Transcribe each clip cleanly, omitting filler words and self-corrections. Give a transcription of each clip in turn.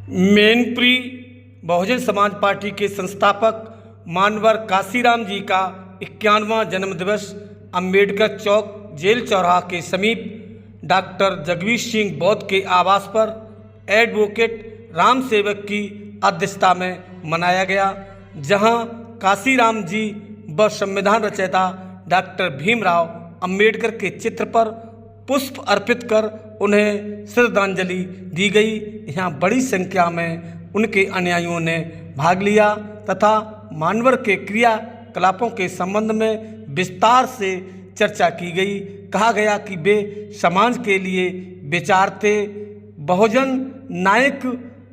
Mainpuri Bahujan Samaj party के संस्थापक मानवर काशीराम जी का 91वां जन्मदिवस अंबेडकर चौक जेल चौराहा के समीप डॉक्टर जगदीश सिंह बौद्ध के आवास पर एडवोकेट राम सेवक की अध्यक्षता में मनाया गया, जहां काशीराम जी व संविधान रचयिता डॉक्टर भीमराव अंबेडकर के चित्र पर पुष्प अर्पित कर उन्हें श्रद्धांजलि दी गई। यहाँ बड़ी संख्या में उनके अनुयायियों ने भाग लिया तथा मानवर के क्रियाकलापों के संबंध में विस्तार से चर्चा की गई। कहा गया कि वे समाज के लिए विचार थे। बहुजन नायक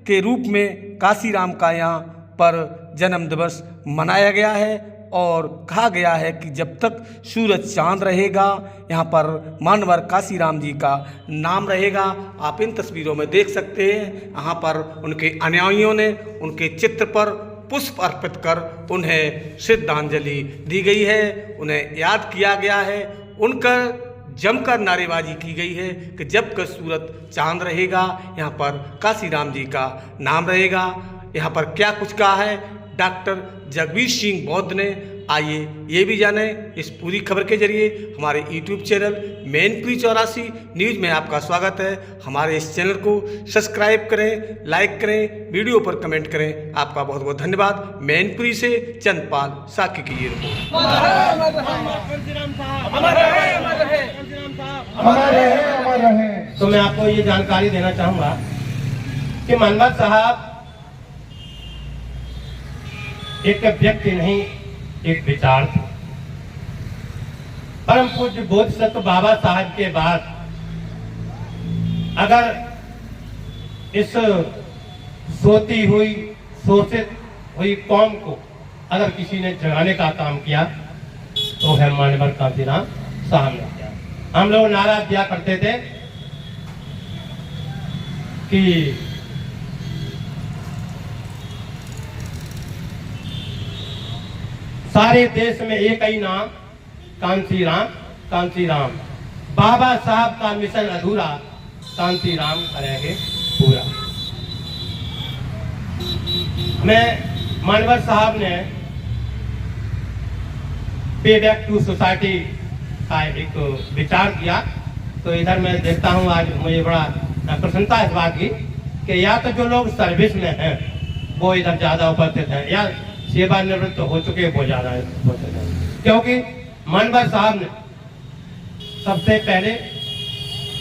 के रूप में काशीराम का यहाँ पर जन्म दिवस मनाया गया है और कहा गया है कि जब तक सूरज चांद रहेगा यहाँ पर मानवर काशीराम जी का नाम रहेगा। आप इन तस्वीरों में देख सकते हैं, यहाँ पर उनके अनुयायियों ने उनके चित्र पर पुष्प अर्पित कर उन्हें श्रद्धांजलि दी गई है, उन्हें याद किया गया है। उनका जमकर नारेबाजी की गई है कि जब तक सूरज चांद रहेगा यहाँ पर काशीराम जी का नाम रहेगा। यहाँ पर क्या कुछ कहा है डॉक्टर जगदीश सिंह बौद्ध ने, आइए ये भी जाने इस पूरी खबर के जरिए। हमारे यूट्यूब चैनल मैनपुरी 84 न्यूज़ में आपका स्वागत है। हमारे इस चैनल को सब्सक्राइब करें, लाइक करें, वीडियो पर कमेंट करें। आपका बहुत बहुत धन्यवाद। मैनपुरी से चंदपाल साकी की ये रिपोर्ट। तो मैं आपको ये जानकारी देना चाहूँगा कि मानवर साहब एक व्यक्ति नहीं, एक विचार थे। परम पूज्य बोधिसत्व बाबा साहब के बाद अगर इस सोती हुई शोषित हुई कौम को अगर किसी ने जगाने का काम किया तो है मानवर काशीराम साहब ने किया। हम लोग नारा दिया करते थे कि सारे देश में एक ही नाम, कांशीराम कांशीराम। बाबा साहब का मिशन अधूरा, कांशीराम करेंगे पूरा। मैं मानवर साहब ने पे बैक टू सोसाइटी का एक विचार किया, तो इधर मैं देखता हूँ आज मुझे बड़ा प्रसन्नता है इस बात की कि या तो जो लोग सर्विस में हैं वो इधर ज्यादा उपस्थित हैं या सेवानिवृत्त हो चुके वो ज्यादा उपस्थित हैं, क्योंकि मानवर साहब ने सबसे पहले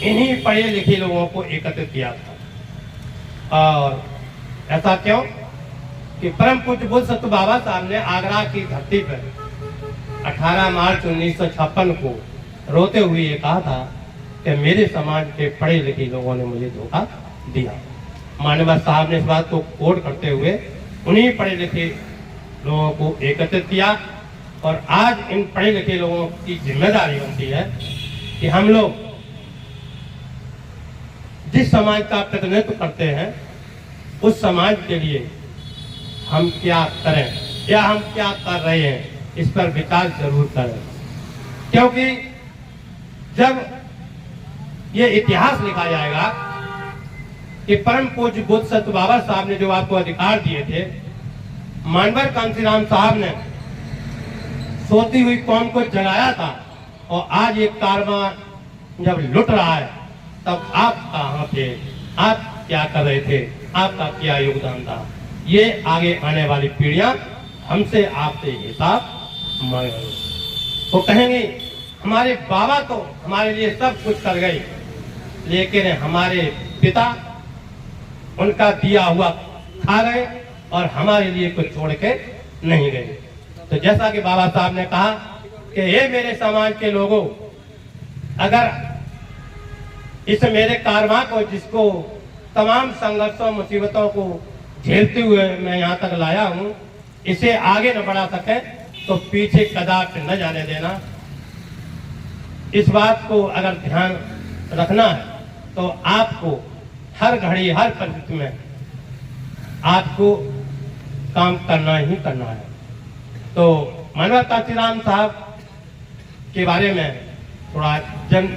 इन्हीं पढ़े लिखे लोगों को एकत्रित किया था। और ऐसा क्यों कि परम पूज्य बोधिसत्व बाबा साहब ने आगरा की धरती पर 18 मार्च 1956 को रोते हुए ये कहा था कि मेरे समाज के पढ़े लिखे लोगों ने मुझे धोखा दिया। मानवर साहब ने इस बात को कोट करते हुए उन्हीं पढ़े लिखे लोगों को एकत्रित किया और आज इन पढ़े लिखे लोगों की जिम्मेदारी बनती है कि हम लोग जिस समाज का प्रतिनिधित्व करते हैं उस समाज के लिए हम क्या करें या हम क्या कर रहे हैं इस पर विचार जरूर करें, क्योंकि जब ये इतिहास लिखा जाएगा कि परम पूज्य बोधिसत्व बाबा साहब ने जो आपको अधिकार दिए थे, मानवर कांशीराम साहब ने सोती हुई कौम को जगाया था और आज एक कारवां जब लुट रहा है तब आप कहाँ थे, आप क्या कर रहे थे, आपका क्या योगदान था। ये आगे आने वाली पीढ़ियां हमसे आपसे हिसाब मांगेंगे। वो कहेंगे हमारे बाबा तो हमारे लिए सब कुछ कर गए, लेकिन हमारे पिता उनका दिया हुआ खा गए और हमारे लिए कुछ छोड़ के नहीं गए। तो जैसा कि बाबा साहब ने कहा कि हे मेरे समाज के लोगों, अगर इस मेरे कारवां को, जिसको तमाम संघर्षों मुसीबतों को झेलते हुए मैं यहाँ तक लाया हूँ, इसे आगे न बढ़ा सके तो पीछे कदापि न जाने देना। इस बात को अगर ध्यान रखना है तो आपको हर घड़ी हर परिस्थिति में आपको काम करना ही करना है। तो मानवर काशीराम साहब के बारे में थोड़ा जन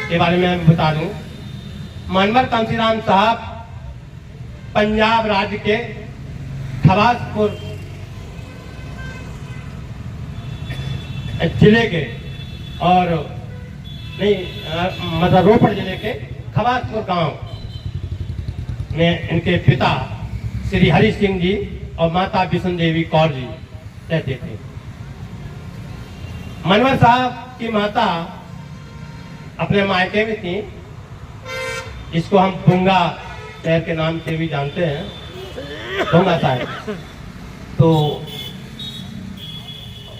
के बारे में बता दूं। मानवर काशीराम साहब पंजाब राज्य के खवासपुर जिले के और नहीं मतलब रोपड़ जिले के खवासपुर गांव में इनके पिता श्री हरि सिंह जी और माता बिशन देवी कौर जी रहते थे। मनवर साहब की माता अपने मायके में थी, इसको हम पुंगा शहर के नाम से भी जानते हैं, पुंगा साहब। तो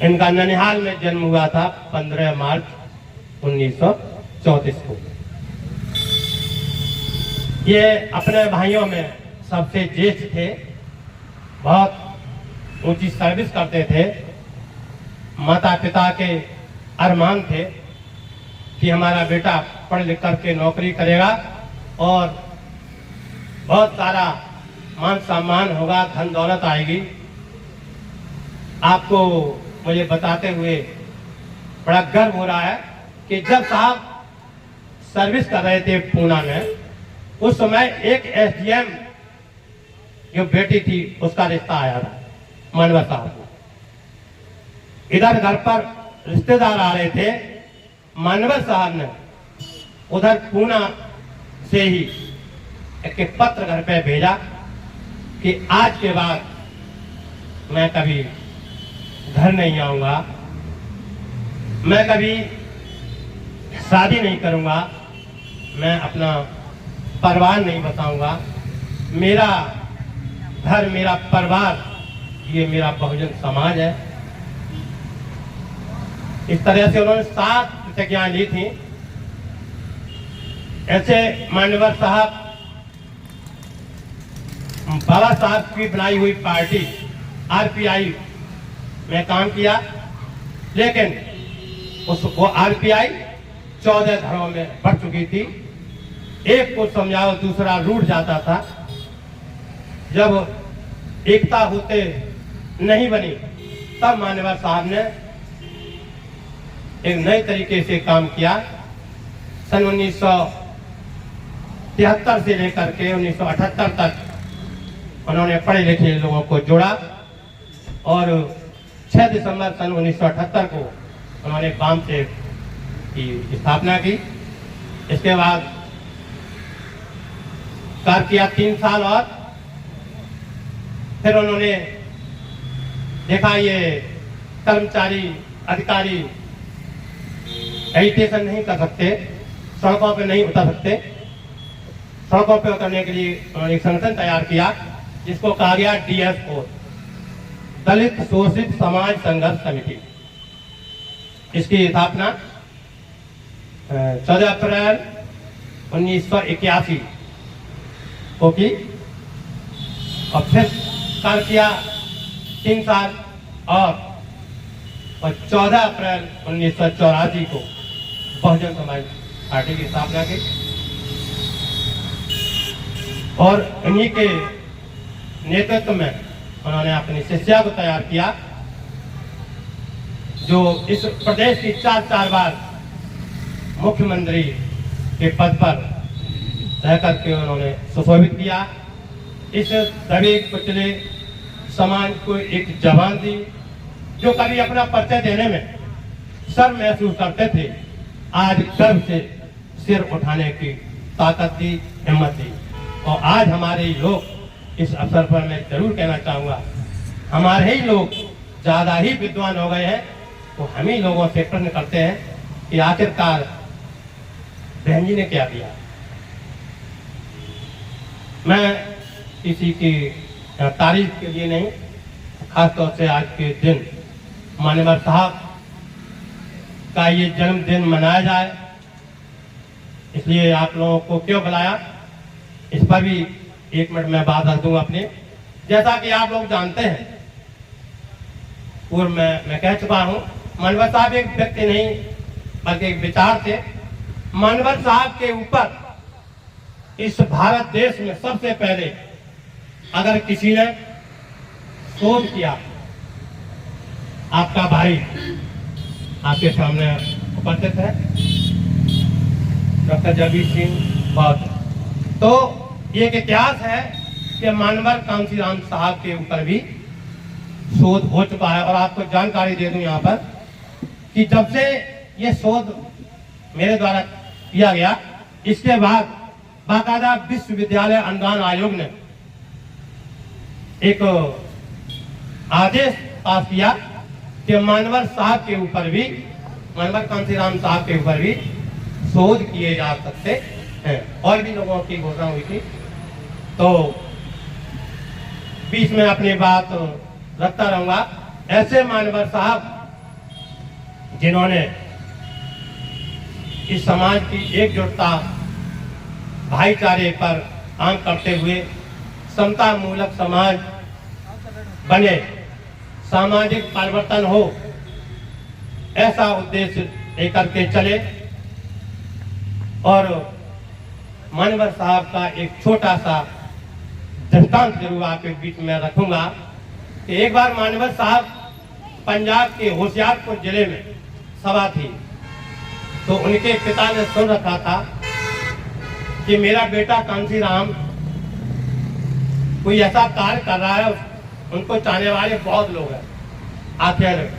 इनका ननिहाल में जन्म हुआ था 15 मार्च 1934 को। ये अपने भाइयों में सबसे ज्येष्ठ थे, बहुत ऊंची सर्विस करते थे। माता पिता के अरमान थे कि हमारा बेटा पढ़ लिख करके नौकरी करेगा और बहुत सारा मान सम्मान होगा, धन दौलत आएगी। आपको मुझे बताते हुए बड़ा गर्व हो रहा है कि जब साहब सर्विस कर रहे थे पूना में, उस समय एक एसडीएम जो बेटी थी उसका रिश्ता आया था मनवर साहब को। इधर घर पर रिश्तेदार आ रहे थे, मनवर साहब ने उधर पूना से ही एक पत्र घर पे भेजा कि आज के बाद मैं कभी घर नहीं आऊंगा, मैं कभी शादी नहीं करूंगा, मैं अपना परिवार नहीं बताऊंगा, मेरा घर मेरा परिवार ये मेरा बहुजन समाज है। इस तरह से उन्होंने 7 प्रतिज्ञाएं ली थी। ऐसे मान्यवर साहब बाबा साहब की बनाई हुई पार्टी आरपीआई में काम किया, लेकिन उसको आरपीआई 14 घरों में बढ़ चुकी थी। एक को समझाओ दूसरा रूठ जाता था। जब एकता होते नहीं बनी तब मान्यवर साहब ने एक नए तरीके से काम किया। सन 1973 से लेकर के 1978 तक उन्होंने पढ़े लिखे लोगों को जोड़ा और 6 दिसंबर सन 1978 को उन्होंने वामसेव की स्थापना की। इसके बाद कार्य किया 3 साल और फिर उन्होंने देखा ये कर्मचारी अधिकारी एजिटेशन नहीं कर सकते, सड़कों पे नहीं उतर सकते। सड़कों पे उतरने के लिए उन्होंने एक संगठन तैयार किया जिसको कहा गया DSO, दलित शोषित समाज संघर्ष समिति। इसकी स्थापना 14 अप्रैल 1981 को की और फिर कार्य किया 3 साल और 14 अप्रैल 1984 को बहुजन समाज पार्टी की स्थापना की और इन्हीं के नेतृत्व में उन्होंने अपनी शिष्या को तैयार किया, जो इस प्रदेश की 4 बार मुख्यमंत्री के पद पर रह करके उन्होंने सुशोभित किया। इस दबे कुचले समाज को एक जवान दी, जो कभी अपना परिचय देने में शर्म महसूस करते थे, आज गर्व से सिर उठाने की ताकत दी, हिम्मत दी। और आज हमारे लोग, इस अवसर पर मैं जरूर कहना चाहूंगा, हमारे ही लोग ज्यादा ही विद्वान हो गए हैं। तो हम ही लोगों से प्रश्न करते हैं कि आखिरकार बहन जी ने क्या दिया। मैं किसी की तारीफ के लिए नहीं, खासतौर से आज के दिन मान्यवर साहब का ये जन्मदिन मनाया जाए, इसलिए आप लोगों को क्यों बुलाया, इस पर भी 1 मिनट में बात रख दूंगा अपनी। जैसा कि आप लोग जानते हैं, पूर्व में मैं कह चुका हूं, मान्यवर साहब एक व्यक्ति नहीं बल्कि एक विचार थे। मान्यवर साहब के ऊपर इस भारत देश में सबसे पहले अगर किसी ने शोध किया, आपका भाई आपके सामने उपस्थित है, डॉक्टर जगदीश सिंह बौद्ध। तो ये एक इतिहास है कि मानवर कांसीराम साहब के ऊपर भी शोध हो चुका है। और आपको जानकारी दे दूं यहाँ पर कि जब से ये शोध मेरे द्वारा किया गया, इसके बाद बाकायदा विश्वविद्यालय अनुदान आयोग ने एक आदेश पास किया कि मानवर साहब के ऊपर भी, मानवर कांसीराम साहब के ऊपर भी शोध किए जा सकते हैं। और भी लोगों की घोषणा हुई थी, तो बीच में अपनी बात रखता रहूंगा। ऐसे मानवर साहब जिन्होंने इस समाज की एकजुटता, भाईचारे पर काम करते हुए समता मूलक समाज बने, सामाजिक परिवर्तन हो, ऐसा उद्देश्य लेकर के चले। और मानवर साहब का एक छोटा सा दृष्टांत जरूर आपके बीच में रखूंगा कि एक बार मानवर साहब पंजाब के होशियारपुर जिले में सभा थी, तो उनके पिता ने सुन रखा था कि मेरा बेटा कांसीराम कोई ऐसा कार्य कर रहा है, उनको चाहने वाले बहुत लोग हैं, आखिर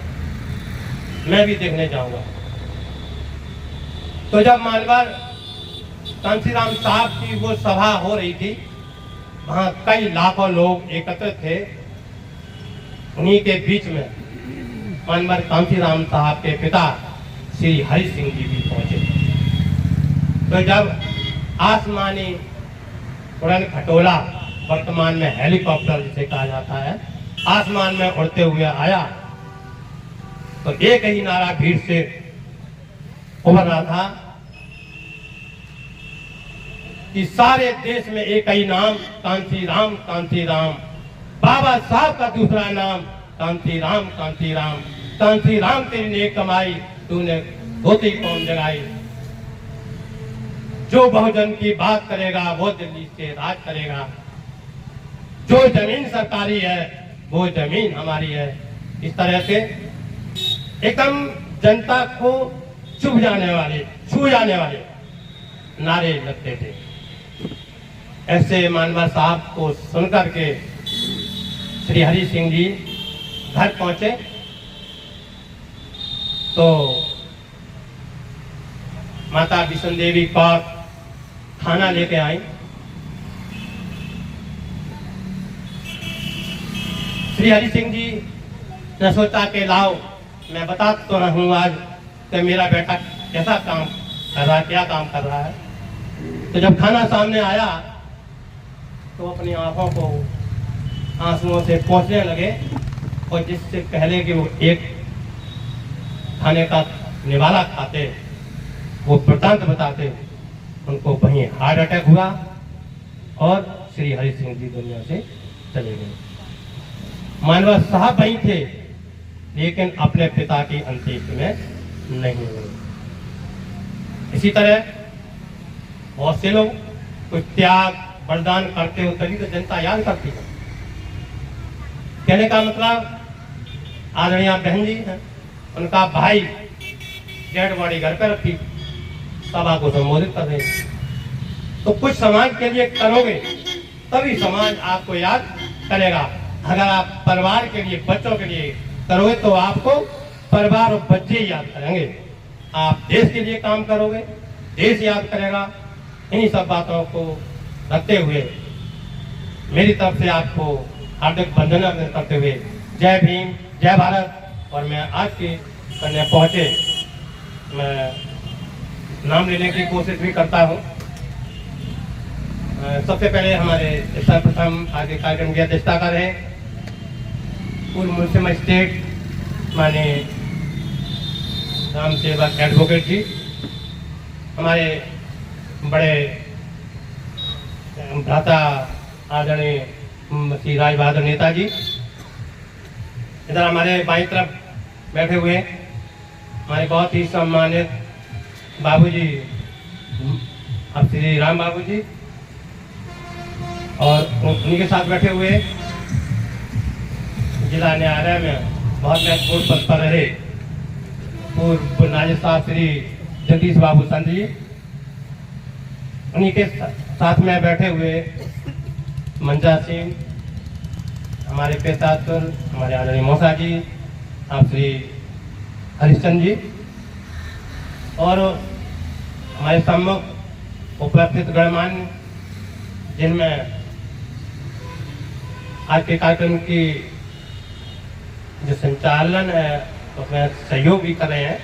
मैं भी देखने जाऊंगा। तो जब मानवर कांसीराम साहब की वो सभा हो रही थी, वहां कई लाखों लोग एकत्रित थे। उन्हीं के बीच में मानवर कांसीराम साहब के पिता श्री हरि सिंह जी भी पहुंचे। तो जब आसमानी उड़न खटोला, वर्तमान में हेलीकॉप्टर जिसे कहा जाता है, आसमान में उड़ते हुए आया, तो एक ही नारा भीड़ से उभर रहा था कि सारे देश में एक ही नाम, कांसीराम कांसीराम, बाबा साहब का दूसरा नाम कांसीराम कांसीराम, कांसीराम तेरी नेक कमाई, तूने धोती कौन जगाई। जो बहुजन की बात करेगा वो दिल्ली से राज करेगा, जो जमीन सरकारी है वो जमीन हमारी है। इस तरह से एकदम जनता को छू जाने वाले नारे लगते थे। ऐसे मानवर साहब को सुनकर के श्री हरि सिंह जी घर पहुंचे, तो माता बिशन देवी कौर खाना लेके आई। श्री हरि सिंह जी ने सोचा कि लाओ मैं बता तो रहूं आज कि मेरा बेटा कैसा काम कर रहा है, क्या काम कर रहा है। तो जब खाना सामने आया तो अपनी आंखों को आंसुओं से पोंछने लगे, और जिससे पहले कि वो एक खाने का निवाला खाते, वो वृतांत बताते, उनको वहीं हार्ट अटैक हुआ और श्री हरि सिंह जी दुनिया से चले गए। मानवर साहब वहीं थे, लेकिन अपने पिता की अंत्येष्टि में नहीं हुए। इसी तरह बहुत से लोग कुछ त्याग बलिदान करते हो, तभी तो जनता याद करती है। कहने का मतलब आदरणीय बहन जी हैं, उनका भाई डेड बॉडी घर पर रखी, सभा को संबोधित कर रहे हैं। तो कुछ समाज के लिए करोगे तभी समाज आपको याद करेगा। अगर आप परिवार के लिए, बच्चों के लिए करोगे तो आपको परिवार और बच्चे याद करेंगे। आप देश के लिए काम करोगे, देश याद करेगा। इन्हीं सब बातों को रखते हुए मेरी तरफ से आपको हार्दिक वंदना करते हुए जय भीम, जय भारत। और मैं आज के करने पहुंचे, मैं नाम लेने की कोशिश भी करता हूं। सबसे पहले हमारे सर्वप्रथम आगे कार्यक्रम की अध्यक्षता कर रहे हैं पूर्व मुख्य मजिस्ट्रेट माने राम सेवक एडवोकेट जी, हमारे बड़े भ्राता आदरणीय श्री राज बहादुर नेताजी, इधर हमारे बाईं तरफ बैठे हुए हमारे बहुत ही सम्मानित बाबूजी, अब श्री राम बाबूजी, और उन्हीं के साथ बैठे हुए जिला न्यायालय में बहुत महत्वपूर्ण पद पर रहे पूर्व नायब साहब श्री जगदीश बाबू संत जी, उन्हीं के साथ में बैठे हुए मंजा सिंह, हमारे पेतासुर, हमारे आदरणीय मौसा जी, आप श्री हरिश्चंद्र जी, और हमारे सम्मुख उपस्थित गणमान्य, जिनमें आज के कार्यक्रम की जो संचालन है उसमें सहयोग भी कर रहे हैं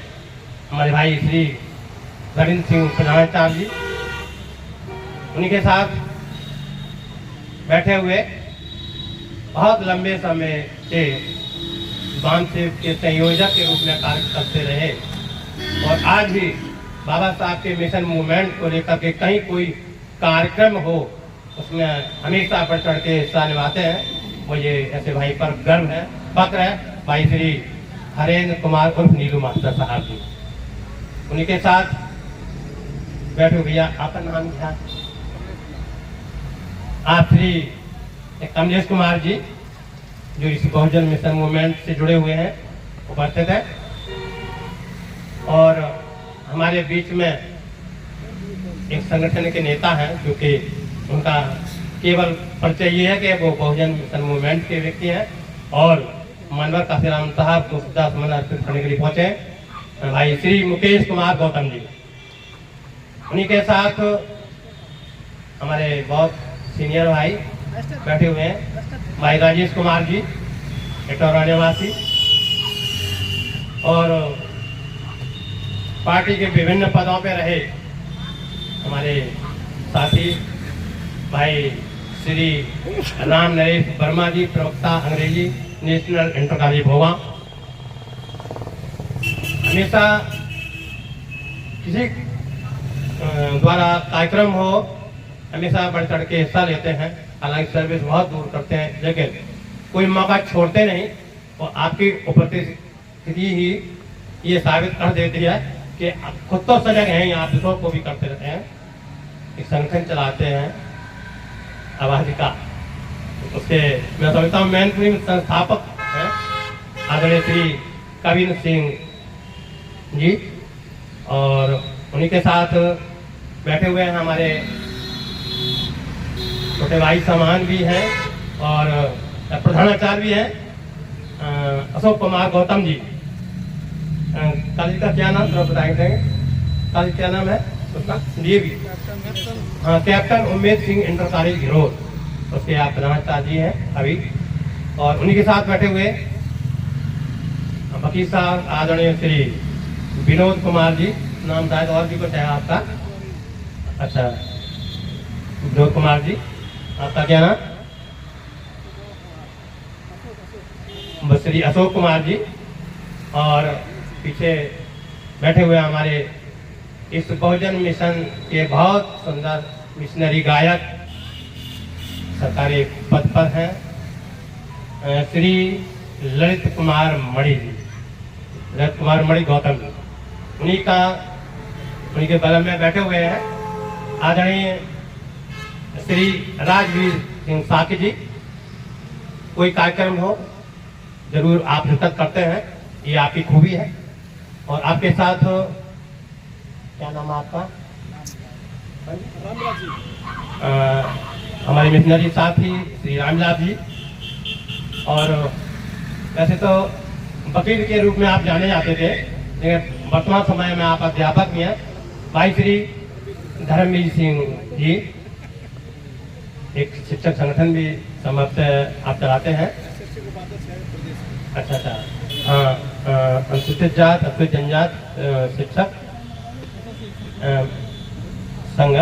हमारे भाई श्री रविंद्र सिंह प्रधानाचार्य जी, उन्हीं के साथ बैठे हुए बहुत लंबे समय से बाम सेव के संयोजक के रूप में कार्य करते रहे और आज भी बाबा साहब के मिशन मूवमेंट को लेकर के कहीं कोई कार्यक्रम हो उसमें हमेशा बढ़ चढ़ के हिस्सा निभाते हैं। मुझे ऐसे भाई पर गर्व है, फक्र है, भाई श्री हरेंद्र कुमार उर्फ नीलू मास्टर साहब जी, उन्हीं के साथ बैठो। भैया आपका नाम क्या? आप श्री कमलेश कुमार जी, जो इस बहुजन मिशन मूवमेंट से जुड़े हुए हैं, उपस्थित है। और हमारे बीच में एक संगठन के नेता हैं, जो कि उनका केवल परिचय ये है कि वो बहुजन मिशन मूवमेंट के व्यक्ति हैं और मानवर काशीराम साहब को श्रद्धा सुमन अर्पित करने के लिए पहुंचे हैं, भाई श्री मुकेश कुमार गौतम जी। उन्हीं के साथ हमारे बहुत सीनियर भाई बैठे हुए हैं, भाई राजेश कुमार जी, इटौरा निवासी, और पार्टी के विभिन्न पदों पर रहे हमारे साथी भाई श्री राम नरेश वर्मा जी, प्रवक्ता अंग्रेजी नेशनल इंटर कॉलेज भोगा। हमेशा किसी द्वारा कार्यक्रम हो हमेशा बढ़ चढ़ के हिस्सा लेते हैं, हालांकि सर्विस बहुत दूर करते हैं, लेकिन कोई मौका छोड़ते नहीं। और आपकी उपस्थिति ही ये साबित कर देती है कि खुद तो सजग हैं, आप दूसरों को भी करते रहते हैं। एक संगठन चलाते हैं आबादी का, उसके मैं समझता हूँ मैनपुरी में संस्थापक हैं आदरणीय श्री कविंद्र सिंह जी, और उन्हीं के साथ बैठे हुए हैं हमारे छोटे भाई समान भी हैं और प्रधानाचार्य भी हैं अशोक कुमार गौतम जी। कॉलेज का क्या नाम थोड़ा बताएंगे? कॉलेज क्या नाम है उसका? डीएवी, हाँ, captain Ummed Singh inter college Ghiror, उसके आप प्रधानाचार्य जी हैं अभी। और उन्हीं के साथ बैठे हुए वकील साहब आदरणीय श्री विनोद कुमार जी, नाम शायद और भी कुछ है आपका? अच्छा, विनोद कुमार जी, आपका क्या नाम? श्री अशोक कुमार जी। और पीछे बैठे हुए हमारे इस बहुजन मिशन के बहुत सुंदर मिशनरी गायक सरकारी पद पर हैं श्री ललित कुमार मणि जी, ललित कुमार मणि गौतम जी। उन्हीं के बगल में बैठे हुए हैं आदरणीय श्री राजवीर सिंह साकी जी। कोई कार्यक्रम हो जरूर आप शिरकत करते हैं, ये आपकी खूबी है। और आपके साथ क्या नाम है आपका? हमारे मिशनरी साथी श्री रामलाल जी। और वैसे तो वकील के रूप में आप जाने जाते थे, लेकिन वर्तमान समय में आप अध्यापक भी हैं, भाई श्री धर्मवीर सिंह जी। एक शिक्षक संगठन भी संभवतः आप चलाते हैं। अच्छा, हाँ, अनुसूचित जात अनुसूचित जनजात शिक्षक संघ,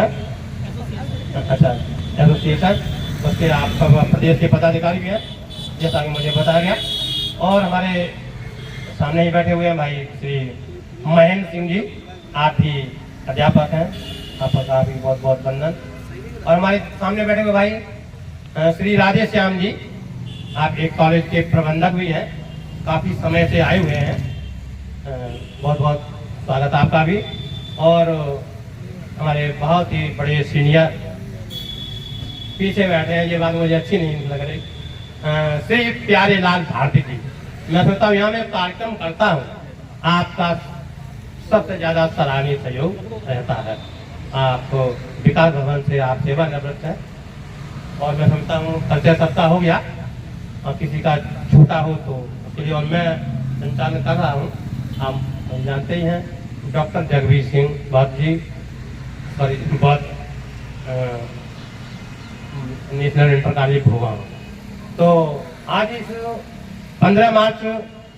अच्छा, एसोसिएशन, उसके आप प्रदेश के पदाधिकारी भी हैं, जैसा कि मुझे बताया गया। और हमारे सामने ही बैठे हुए हैं भाई श्री महेंद्र सिंह जी, आप ही अध्यापक हैं, आपका भी बहुत बहुत वंदन। और हमारे सामने बैठे हुए भाई श्री राधे श्याम जी, आप एक कॉलेज के प्रबंधक भी हैं, काफ़ी समय से आए हुए हैं, बहुत बहुत स्वागत आपका भी। और हमारे बहुत ही बड़े सीनियर पीछे बैठे हैं, ये बात मुझे अच्छी नहीं लग रही, श्री प्यारे लाल भारती जी। मैं सोचता हूँ यहाँ मैं कार्यक्रम करता हूँ, आपका सबसे ज़्यादा सराहनीय सहयोग रहता है। आपको विकास भवन से आप सेवानिवृत्त हैं, और मैं समझता हूँ परिचय सबका हो गया और किसी का छूटा हो तो उसके लिए और मैं संचालन कर रहा हूँ। आप जानते ही हैं डॉक्टर जगबीर सिंह भट्ट जी बहुत नेशनल इंटर कॉलेज भोगा। तो आज इस 15 मार्च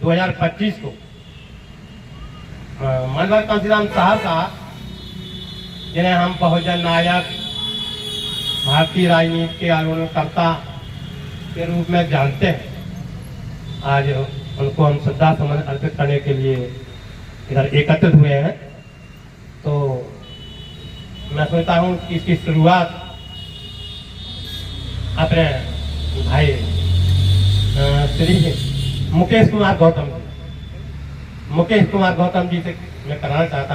2025 को मानवर कांसीराम साहब का, जिन्हें हम बहुजन नायक भारतीय राजनीति के आंदोलनकर्ता के रूप में जानते हैं, आज उनको हम श्रद्धा सुमन अर्पित करने के लिए इधर एकत्रित हुए हैं। तो मैं सोचता हूँ कि इसकी शुरुआत अपने भाई श्री मुकेश कुमार गौतम जी से मैं कराना चाहता हूँ।